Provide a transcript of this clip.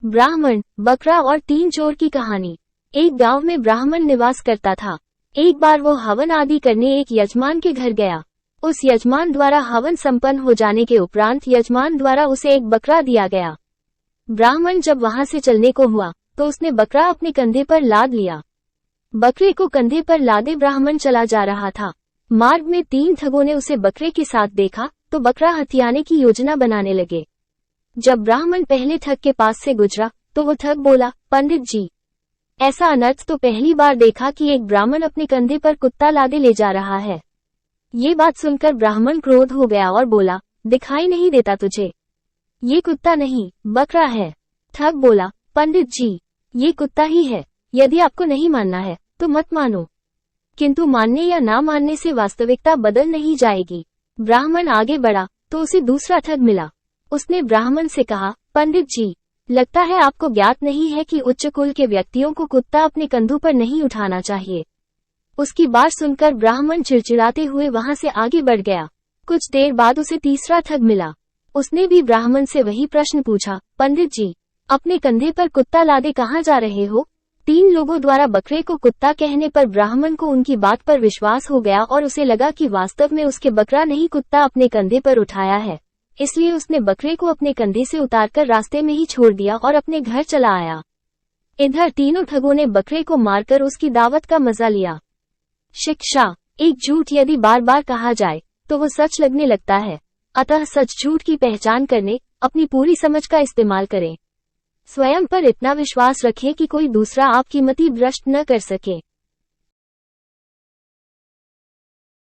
ब्राह्मण, बकरा और 3 चोर की कहानी। एक गांव में ब्राह्मण निवास करता था। एक बार वो हवन आदि करने एक यजमान के घर गया। उस यजमान द्वारा हवन संपन्न हो जाने के उपरांत यजमान द्वारा उसे एक बकरा दिया गया। ब्राह्मण जब वहां से चलने को हुआ तो उसने बकरा अपने कंधे पर लाद लिया। बकरे को कंधे पर लादे ब्राह्मण चला जा रहा था। मार्ग में 3 ठगों ने उसे बकरे के साथ देखा तो बकरा हथियाने की योजना बनाने लगे। जब ब्राह्मण पहले ठग के पास से गुजरा तो वो ठग बोला, पंडित जी, ऐसा अनर्थ तो पहली बार देखा कि एक ब्राह्मण अपने कंधे पर कुत्ता लादे ले जा रहा है। ये बात सुनकर ब्राह्मण क्रोध हो गया और बोला, दिखाई नहीं देता तुझे? ये कुत्ता नहीं, बकरा है। ठग बोला, पंडित जी, ये कुत्ता ही है। यदि आपको नहीं मानना है तो मत मानो, किंतु मानने या ना मानने से वास्तविकता बदल नहीं जाएगी। ब्राह्मण आगे बढ़ा तो उसे दूसरा ठग मिला। उसने ब्राह्मण से कहा, पंडित जी, लगता है आपको ज्ञात नहीं है कि उच्च कुल के व्यक्तियों को कुत्ता अपने कंधों पर नहीं उठाना चाहिए। उसकी बात सुनकर ब्राह्मण चिड़चिड़ाते हुए वहां से आगे बढ़ गया। कुछ देर बाद उसे तीसरा ठग मिला। उसने भी ब्राह्मण से वही प्रश्न पूछा, पंडित जी, अपने कंधे पर कुत्ता लादे कहाँ जा रहे हो? 3 लोगों द्वारा बकरे को कुत्ता कहने पर ब्राह्मण को उनकी बात पर विश्वास हो गया और उसे लगा कि वास्तव में उसके बकरा नहीं कुत्ता अपने कंधे पर उठाया है। इसलिए उसने बकरे को अपने कंधे से उतारकर रास्ते में ही छोड़ दिया और अपने घर चला आया। इधर तीनों ठगों ने बकरे को मारकर उसकी दावत का मजा लिया। शिक्षा, एक झूठ यदि बार बार कहा जाए तो वो सच लगने लगता है। अतः सच झूठ की पहचान करने अपनी पूरी समझ का इस्तेमाल करें। स्वयं पर इतना विश्वास रखें कि कोई दूसरा आपकी मति भ्रष्ट न कर सके।